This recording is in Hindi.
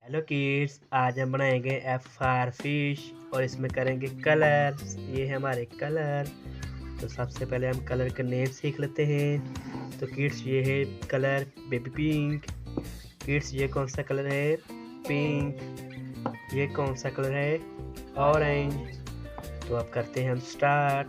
हेलो किड्स, आज हम बनाएंगे एफ फॉर फिश और इसमें करेंगे कलर्स। ये है हमारे कलर। तो सबसे पहले हम कलर का नेम सीख लेते हैं। तो किड्स, ये है कलर बेबी पिंक। किड्स, ये कौन सा कलर है? पिंक। ये कौन सा कलर है? ऑरेंज। तो अब करते हैं हम स्टार्ट।